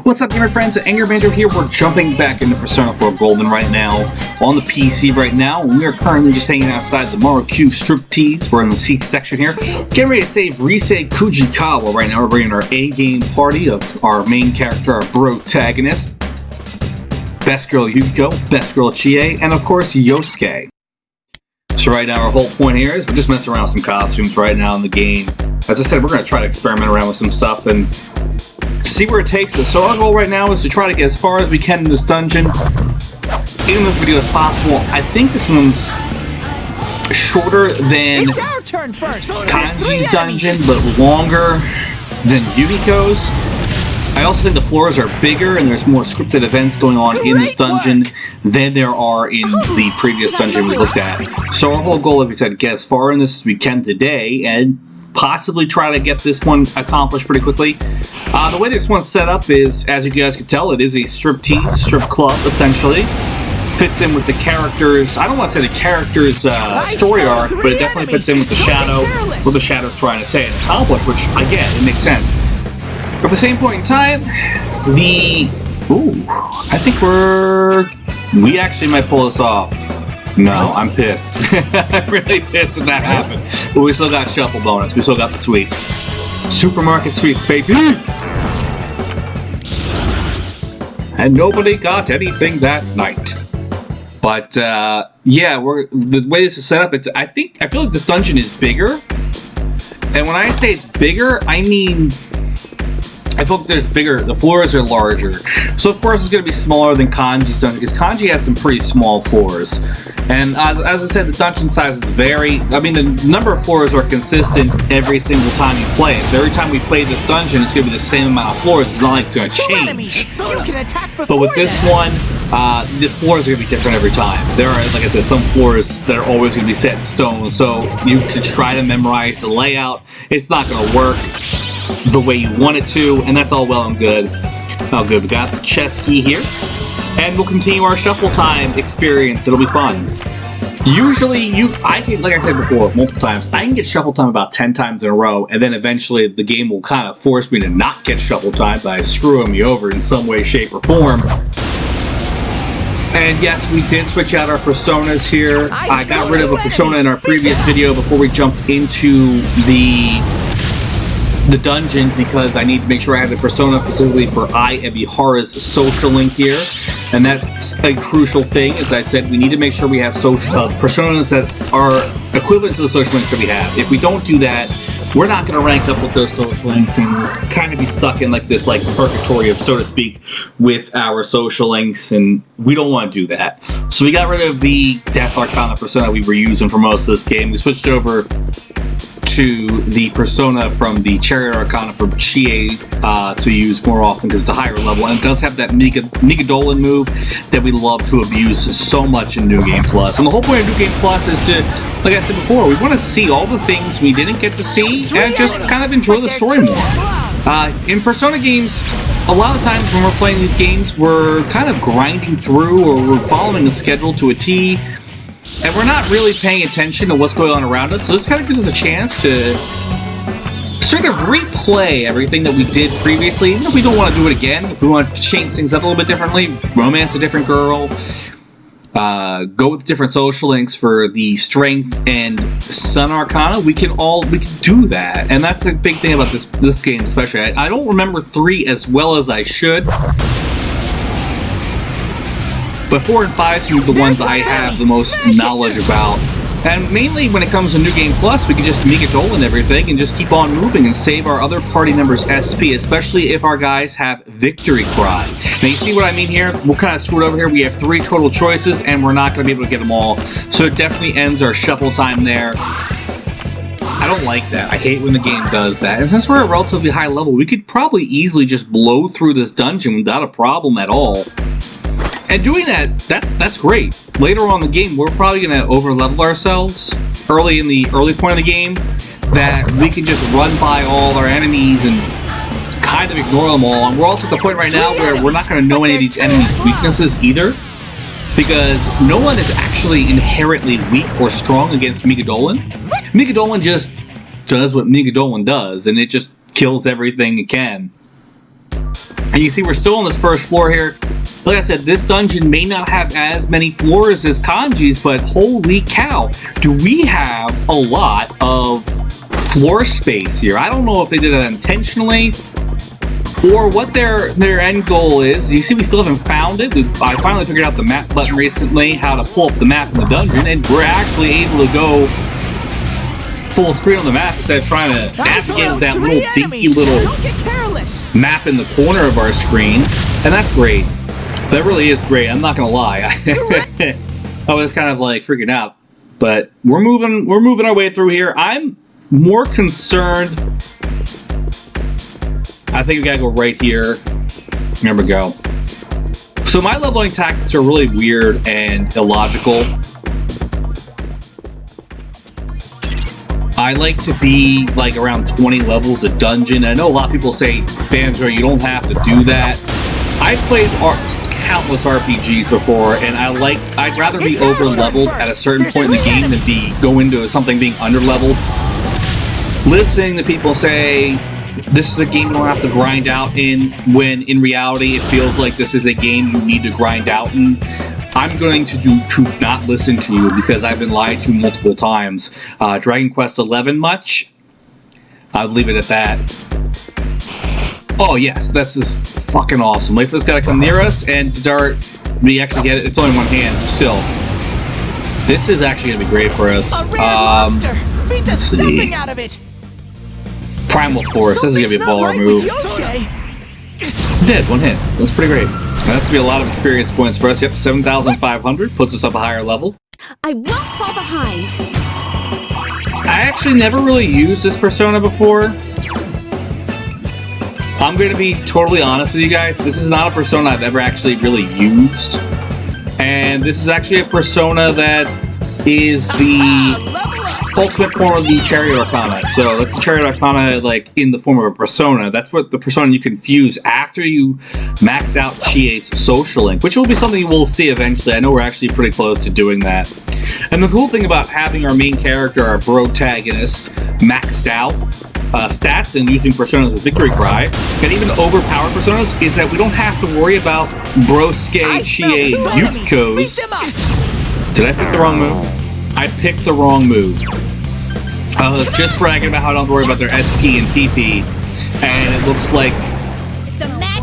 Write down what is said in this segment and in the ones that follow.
What's up, gamer friends? Anger Banjo here. We're jumping back into Persona 4 Golden right now on the PC right now. We are currently just hanging outside the Maru Striptease. We're in the seats section here. Getting ready to save Risei Kujikawa right now. We're bringing our A-game party of our main character, our protagonist. Best girl Yukiko, best girl Chie, and of course Yosuke. So right now our whole point here is we're just messing around with some costumes right now in the game. As I said, we're going to try to experiment around with some stuff and see where it takes us. So our goal right now is to try to get as far as we can in this dungeon in this video as possible. I think this one's shorter than Kanji's dungeon, but longer than Yukiko's. I also think the floors are bigger and there's more scripted events going on in this dungeon than there are in the previous dungeon we looked at. So our whole goal, like we said, get as far in this as we can today and possibly try to get this one accomplished pretty quickly. The way this one's set up is, as you guys can tell, it is a strip club, essentially. Fits in with the characters, I don't want to say the character's story arc, but it definitely fits in with the Shadow, what the Shadow's trying to say and accomplish, which, again, it makes sense. At the same point in time, I think we actually might pull this off. No, I'm pissed. I'm really pissed that that happened. But we still got shuffle bonus. We still got the sweep. Supermarket sweep, baby! And nobody got anything that night. But, yeah, the way this is set up, I feel like this dungeon is bigger. And when I say it's bigger, I mean, I feel like there's bigger, the floors are larger. So of course it's going to be smaller than Kanji's dungeon, because Kanji has some pretty small floors. And as I said, the dungeon sizes vary. I mean, the number of floors are consistent every single time you play it. So every time we play this dungeon, it's going to be the same amount of floors. It's not like it's going to change. But with this one, the floors are going to be different every time. There are, like I said, some floors that are always going to be set in stone. So you can try to memorize the layout. It's not going to work the way you want it to, and that's all well and good. Oh good, we got the chess key here, and we'll continue our shuffle time experience. It'll be fun. Usually, I can, like I said before, multiple times, I can get shuffle time about 10 times in a row, and then eventually the game will kind of force me to not get shuffle time by screwing me over in some way, shape, or form. And yes, we did switch out our personas here. I got rid of a persona in our previous video before we jumped into the dungeon because I need to make sure I have the persona specifically for Ai Ebihara's social link here, and that's a crucial thing. As I said, we need to make sure we have personas that are equivalent to the social links that we have. If we don't do that, we're not going to rank up with those social links, and we'll kind of be stuck in this purgatory of, so to speak, with our social links, and we don't want to do that. So we got rid of the Death Arcana persona we were using for most of this game. We switched over to the persona from the Chariot Arcana for Chie to use more often because it's a higher level, and it does have that Migadolan move that we love to abuse so much in New Game Plus. And the whole point of New Game Plus is to, like I said before, we want to see all the things we didn't get to see and just kind of enjoy the story more. In Persona games, a lot of times when we're playing these games, we're kind of grinding through or we're following the schedule to a T, and we're not really paying attention to what's going on around us, so this kind of gives us a chance to sort of replay everything that we did previously, even if we don't want to do it again. If we want to change things up a little bit differently, romance a different girl, go with different social links for the Strength and Sun Arcana, we can do that. And that's the big thing about this game especially. I don't remember 3 as well as I should, but 4 and 5 seem the ones I have the most knowledge about. And mainly when it comes to New Game Plus, we can just Migadolan everything and just keep on moving and save our other party members SP, especially if our guys have Victory Cry. Now you see what I mean here? We'll kind of screw it over here. We have 3 total choices and we're not going to be able to get them all. So it definitely ends our shuffle time there. I don't like that. I hate when the game does that. And since we're at a relatively high level, we could probably easily just blow through this dungeon without a problem at all. And doing that's great. Later on in the game, we're probably going to over-level ourselves early in the early point of the game, that we can just run by all our enemies and kind of ignore them all. And we're also at the point right now where we're not going to know any of these enemies' weaknesses either, because no one is actually inherently weak or strong against Migadolan. Migadolan just does what Migadolan does, and it just kills everything it can. And you see we're still on this first floor here. Like I said, this dungeon may not have as many floors as Kanji's, but holy cow, do we have a lot of floor space here. I don't know if they did that intentionally or what their end goal is. You see we still haven't found it. I finally figured out the map button recently, how to pull up the map in the dungeon, and we're actually able to go full screen on the map instead of trying to navigate that little dinky little map in the corner of our screen, and that's great. That really is great. I'm not gonna lie. I was kind of like freaking out, but we're moving our way through here. I'm more concerned. I think we gotta go right here. There we go. So my leveling tactics are really weird and illogical. I like to be like around 20 levels a dungeon. I know a lot of people say, Banjo, you don't have to do that. I've played countless RPGs before, and I'd rather be over-leveled at a certain point in the game than go into something being under-leveled. Listening to people say, this is a game you don't have to grind out in, when in reality it feels like this is a game you need to grind out in. I'm going to not listen to you because I've been lied to multiple times. Dragon Quest XI much? I'd leave it at that. Oh yes, this is fucking awesome. Leif's gotta come near us, and to dart, we actually get it. It's only one hand, still. This is actually gonna be great for us. Let's see. Primal Force, this is gonna be a baller move. Dead, one hit. That's pretty great. That's gonna be a lot of experience points for us. Yep, 7,500 puts us up a higher level. I won't fall behind. I actually never really used this persona before. I'm gonna be totally honest with you guys. This is not a persona I've ever actually really used. And this is actually a persona that is the ultimate form of the Chariot Arcana. So that's the Chariot Arcana, like, in the form of a persona. That's what the persona you can fuse after you max out Chie's social link, which will be something we'll see eventually. I know we're actually pretty close to doing that. And the cool thing about having our main character, our protagonist, maxed out stats and using personas with Victory Cry, and even overpowered personas, is that we don't have to worry about Broske, Chie, Yukiko's. Did I pick the wrong move? I picked the wrong move. I was just bragging about how I don't have to worry about their SP and PP, and it looks like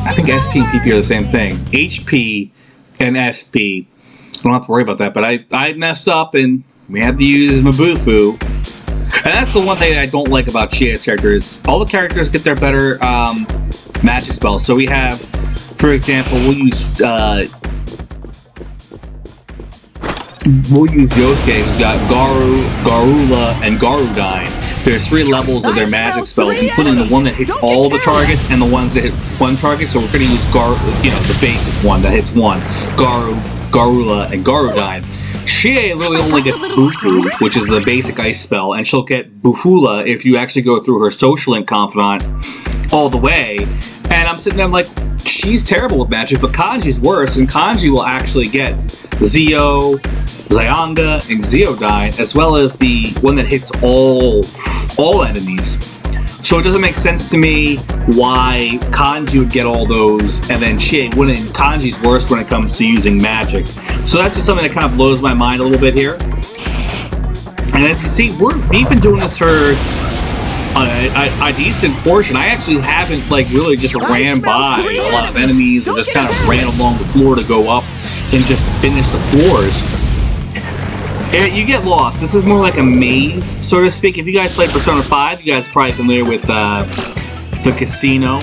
I think SP and PP are the same thing. HP and SP. I don't have to worry about that, but I messed up and we had to use Mabufu. And that's the one thing I don't like about Chie's characters. All the characters get their better magic spells. So we have, for example, we'll use Yosuke, who's got Garu, Garula, and Garudine. There's 3 levels of their magic spells, including the one that hits all the targets and the ones that hit one target. So we're going to use the basic one that hits one. Garu, Garula, and Garudine. Chie really only gets Bufu, which is the basic ice spell, and she'll get Bufula if you actually go through her social link confidant all the way. And I'm sitting there, I'm like, she's terrible with magic, but Kanji's worse, and Kanji will actually get Zio, Zyanga, and Zeodine, as well as the one that hits all enemies. So it doesn't make sense to me why Kanji would get all those, and then Chie wouldn't. Kanji's worse when it comes to using magic. So that's just something that kind of blows my mind a little bit here. And as you can see, we've been doing this for a decent portion. I actually haven't really just ran by a lot of enemies or just kind of ran along the floor to go up and just finish the floors. You get lost. This is more like a maze, so to speak. If you guys played Persona 5, you guys are probably familiar with the casino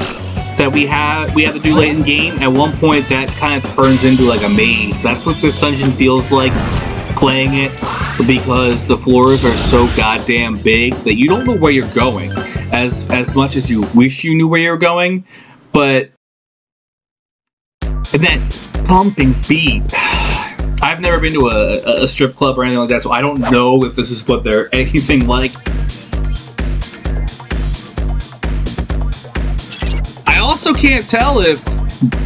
that we have to do late in the game. At one point, that kind of turns into like a maze. That's what this dungeon feels like playing it, because the floors are so goddamn big that you don't know where you're going as much as you wish you knew where you're going. But and that pumping beat. I've never been to a strip club or anything like that, so I don't know if this is what they're anything like. I also can't tell if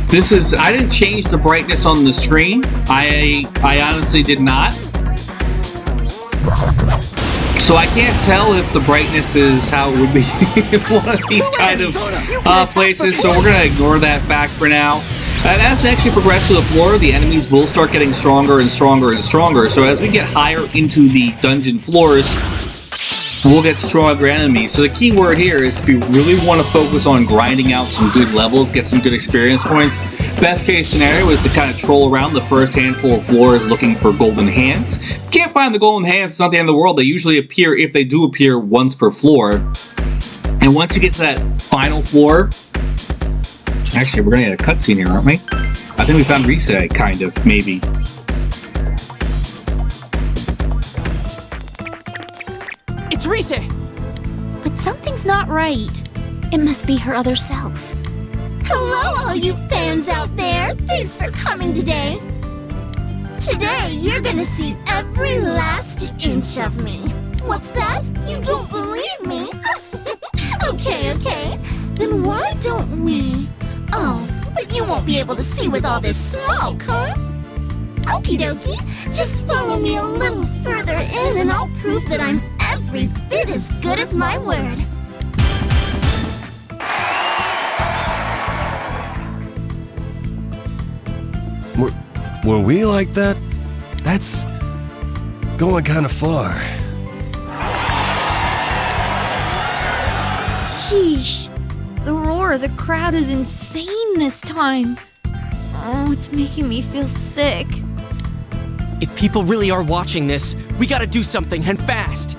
this is... I didn't change the brightness on the screen. I honestly did not. So I can't tell if the brightness is how it would be in one of these kind of places, so we're going to ignore that fact for now. And as we actually progress through the floor, the enemies will start getting stronger and stronger and stronger. So as we get higher into the dungeon floors, we'll get stronger enemies. So the key word here is if you really want to focus on grinding out some good levels, get some good experience points, best case scenario is to kind of troll around the first handful of floors looking for golden hands. If you can't find the golden hands, it's not the end of the world. They usually appear, if they do appear, once per floor. And once you get to that final floor, actually we're going to get a cutscene here, aren't we? I think we found reset, kind of, maybe. It's Rise! But something's not right. It must be her other self. Hello, all you fans out there! Thanks for coming today! Today, you're gonna see every last inch of me. What's that? You don't believe me? Okay. Then why don't we... Oh, but you won't be able to see with all this smoke, huh? Okie dokie, just follow me a little further in and I'll prove that I'm every bit as good as my word. Were we like that? That's going kind of far. Sheesh. The roar of the crowd is insane this time. Oh, it's making me feel sick. If people really are watching this, we gotta do something, and fast!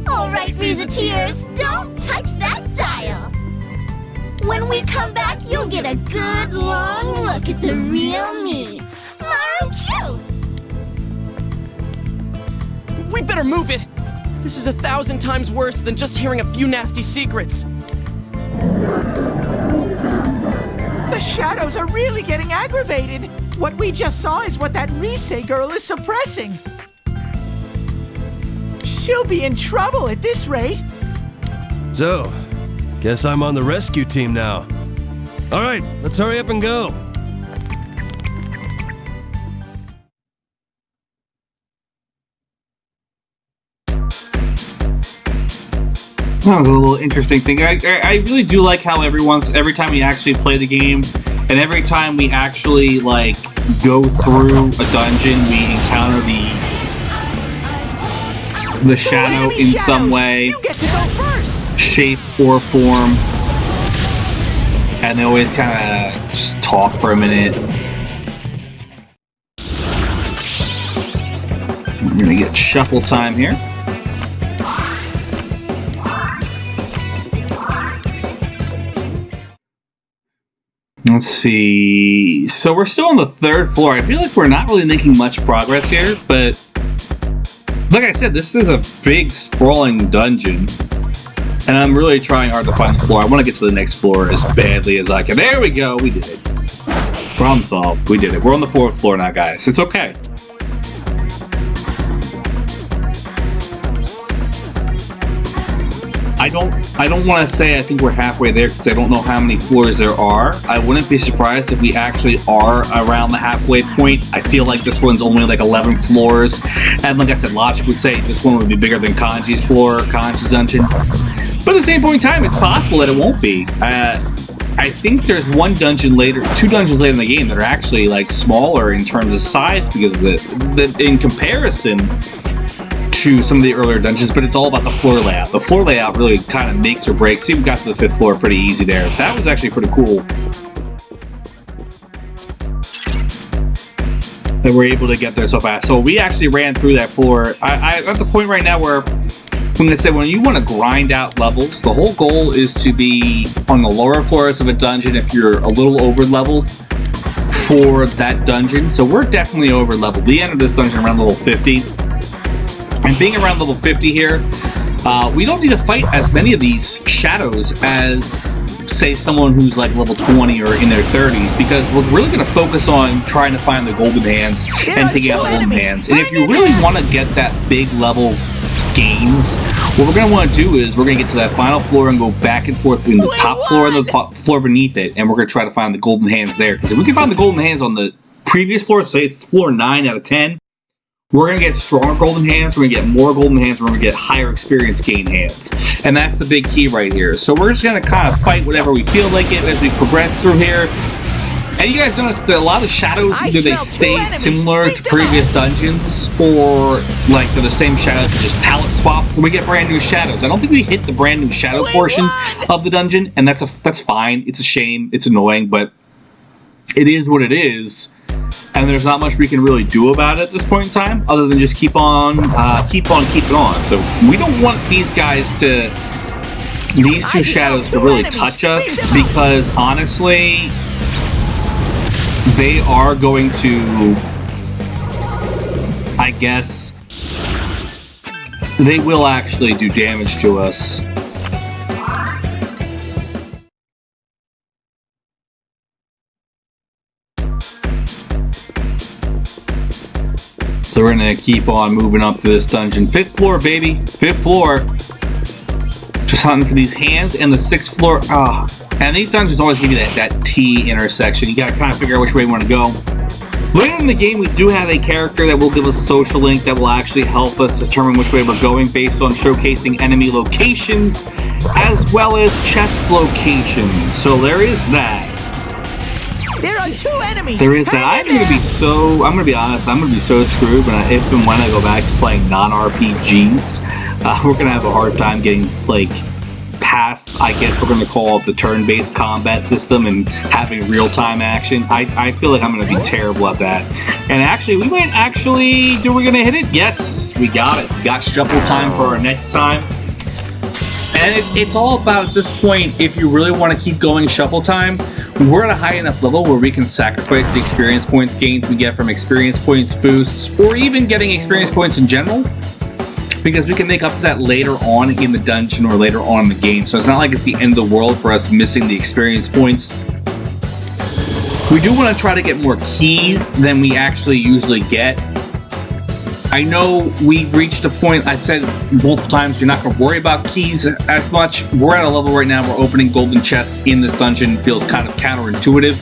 Alright, Reseteers, don't touch that dial! When we come back, you'll get a good long look at the real me. Maru Q! We better move it! This is 1,000 times worse than just hearing a few nasty secrets. The shadows are really getting aggravated. What we just saw is what that Rise girl is suppressing. She'll be in trouble at this rate. So, guess I'm on the rescue team now. All right, let's hurry up and go. That was a little interesting thing. I really do like how every time we actually play the game, and every time we actually like go through a dungeon, we encounter the shadow in some way, You get to go first. shape or form, and they always kind of just talk for a minute. We're gonna get shuffle time here. Let's see. So we're still on the 3rd floor. I feel like we're not really making much progress here, but like I said, this is a big sprawling dungeon, and I'm really trying hard to find the floor. I want to get to the next floor as badly as I can. There we go. We did it. Problem solved. We did it. We're on the 4th floor now, guys. It's okay. I don't want to say I think we're halfway there because I don't know how many floors there are. I wouldn't be surprised if we actually are around the halfway point. I feel like this one's only like 11 floors. And like I said, logic would say this one would be bigger than Kanji's floor, Kanji's dungeon. But at the same point in time, it's possible that it won't be. I think there's two dungeons later in the game that are actually like smaller in terms of size because of in comparison to some of the earlier dungeons, but it's all about the floor layout. The floor layout really kind of makes or breaks. See, we got to the 5th floor pretty easy there. That was actually pretty cool that we're able to get there so fast. So we actually ran through that floor. I'm at the point right now where I'm going to say when you want to grind out levels, the whole goal is to be on the lower floors of a dungeon if you're a little over leveled for that dungeon. So we're definitely over leveled. We entered this dungeon around level 50. And being around level 50 here, we don't need to fight as many of these shadows as, say, someone who's like level 20 or in their 30s, because we're really going to focus on trying to find the golden hands and taking out the golden hands. And if you really want to get that big level gains, what we're going to want to do is we're going to get to that final floor and go back and forth between the top floor and the floor beneath it, and we're going to try to find the golden hands there. Because if we can find the golden hands on the previous floor, say it's floor 9 out of 10, we're going to get stronger golden hands, we're going to get more golden hands, we're going to get higher experience gain hands. And that's the big key right here. So we're just going to kind of fight whatever we feel like it as we progress through here. And you guys notice that a lot of shadows, either they stay similar to previous dungeons, or like they're the same shadows, but just palette swap, and we get brand new shadows. I don't think we hit the brand new shadow portion of the dungeon, and that's fine. It's a shame, it's annoying, but it is what it is. And there's not much we can really do about it at this point in time, other than just keep on keeping on. So we don't want these guys to, these two shadows to really touch us, because honestly, they are going to, I guess, they will actually do damage to us. So we're gonna keep on moving up to this dungeon. 5th floor, baby. 5th floor. Just hunting for these hands, and the 6th floor. And these dungeons always give you that T intersection. You gotta kind of figure out which way you want to go. Later in the game, we do have a character that will give us a social link that will actually help us determine which way we're going based on showcasing enemy locations as well as chest locations. So there is that. There are 2 enemies. There is that. I'm gonna be honest, I'm gonna be so screwed if and when I go back to playing non-RPGs. We're gonna have a hard time getting, like, past, I guess we're gonna call it the turn-based combat system and having real-time action. I feel like I'm gonna be terrible at that. And actually, we might actually, we're gonna hit it? Yes, we got it. We got shuffle time for our next time. And it's all about, at this point, if you really want to keep going shuffle time, we're at a high enough level where we can sacrifice the experience points gains we get from experience points boosts, or even getting experience points in general, because we can make up for that later on in the dungeon or later on in the game. So it's not like it's the end of the world for us missing the experience points. We do want to try to get more keys than we actually usually get. I know we've reached a point, I said multiple times, you're not going to worry about keys as much. We're at a level right now where opening golden chests in this dungeon feels kind of counterintuitive,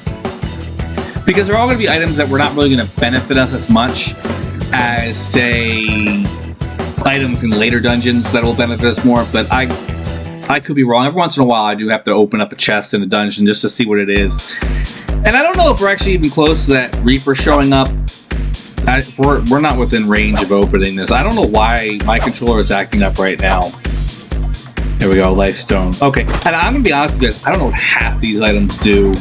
because they're all going to be items that we're not really going to benefit us as much as, say, items in later dungeons that will benefit us more. But I could be wrong. Every once in a while I do have to open up a chest in a dungeon just to see what it is. And I don't know if we're actually even close to that Reaper showing up. We're not within range of opening this. I don't know why my controller is acting up right now. There we go, Life Stone. Okay, and I'm gonna be honest with you guys, I don't know what half these items do.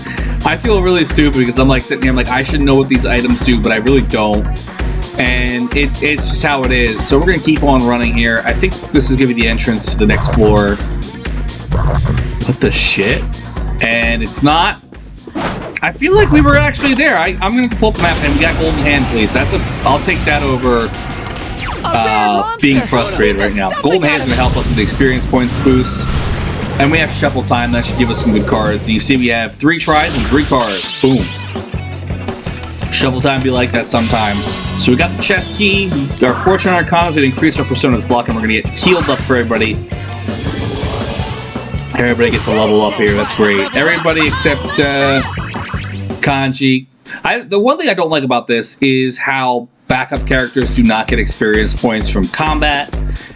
I feel really stupid because I'm like sitting here, I'm like, I should know what these items do, but I really don't. And it's just how it is. So we're gonna keep on running here. I think this is gonna be the entrance to the next floor. What the shit? And it's not. I feel like we were actually there. I'm going to pull up the map, and we got golden hand, please. I'll take that over being frustrated right now. Golden hand is going to help us with the experience points boost, and we have shuffle time. That should give us some good cards. And you see we have 3 tries and 3 cards. Boom. Shuffle time be like that sometimes. So we got the chest key. Our fortune arcana is going to increase our persona's luck, and we're going to get healed up for everybody. Everybody gets a level up here. That's great. Everybody except Kanji. The one thing I don't like about this is how backup characters do not get experience points from combat.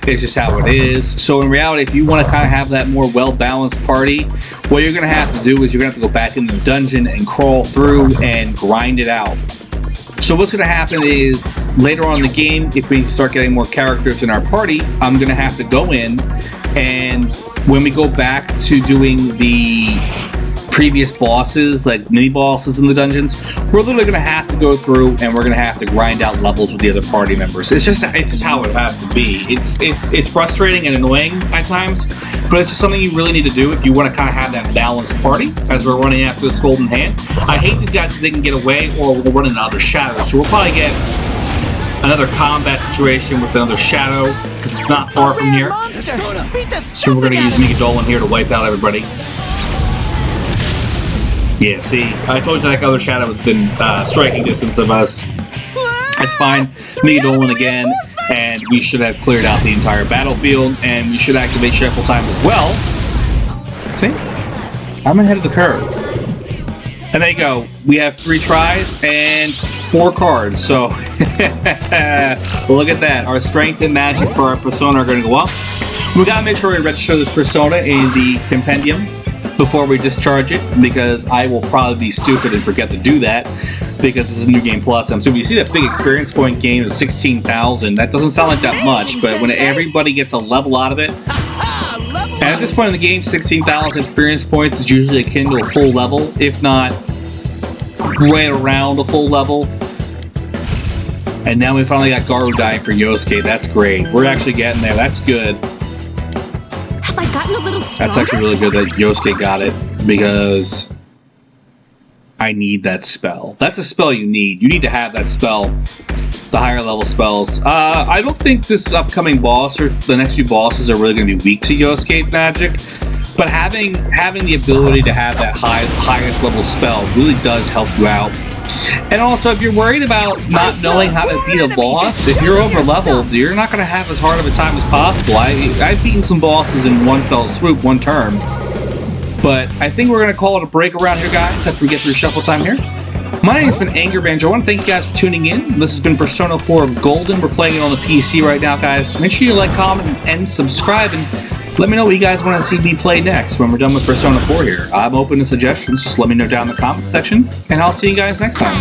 It's just how it is. So in reality, if you want to kind of have that more well-balanced party, what you're going to have to do is you're going to have to go back into the dungeon and crawl through and grind it out. So what's going to happen is, later on in the game, if we start getting more characters in our party, I'm going to have to go in, and when we go back to doing the previous bosses, like mini bosses in the dungeons, we're literally going to have to go through and we're going to have to grind out levels with the other party members. It's just how it has to be. It's frustrating and annoying at times, but it's just something you really need to do if you want to kind of have that balanced party as we're running after this golden hand. I hate these guys because they can get away, or we'll run into other shadows. So we'll probably get another combat situation with another shadow because it's not far from here. So we're going to use Migadolin here to wipe out everybody. Yeah, see, I told you that other shadow was within striking distance of us. That's fine. Migadolin again, and we should have cleared out the entire battlefield, and we should activate shuffle time as well. See? I'm ahead of the curve. And there you go. We have 3 tries and 4 cards. So look at that. Our strength and magic for our persona are going to go up. We got to make sure we register this persona in the compendium before we discharge it, because I will probably be stupid and forget to do that, because this is New Game Plus. So you see that big experience point gain of 16,000. That doesn't sound like that much, but when everybody gets a level out of it, and at this point in the game, 16,000 experience points is usually akin to a full level, if not right around a full level. And now we finally got Garu dying for Yosuke. That's great. We're actually getting there. That's good. Have I gotten a little stronger? That's actually really good that Yosuke got it, because I need that spell. That's a spell you need. You need to have that spell. The higher level spells. I don't think this upcoming boss or the next few bosses are really going to be weak to Yosuke's magic, but having the ability to have that highest level spell really does help you out. And also, if you're worried about not knowing how to beat a boss, if you're over leveled, you're not going to have as hard of a time as possible. I've beaten some bosses in one fell swoop, one turn. But I think we're going to call it a break around here, guys, after we get through shuffle time here. My name's been Anger Banjo. I want to thank you guys for tuning in. This has been Persona 4 Golden. We're playing it on the PC right now, guys. Make sure you like, comment, and subscribe, and let me know what you guys want to see me play next when we're done with Persona 4 here. I'm open to suggestions. Just let me know down in the comment section, and I'll see you guys next time.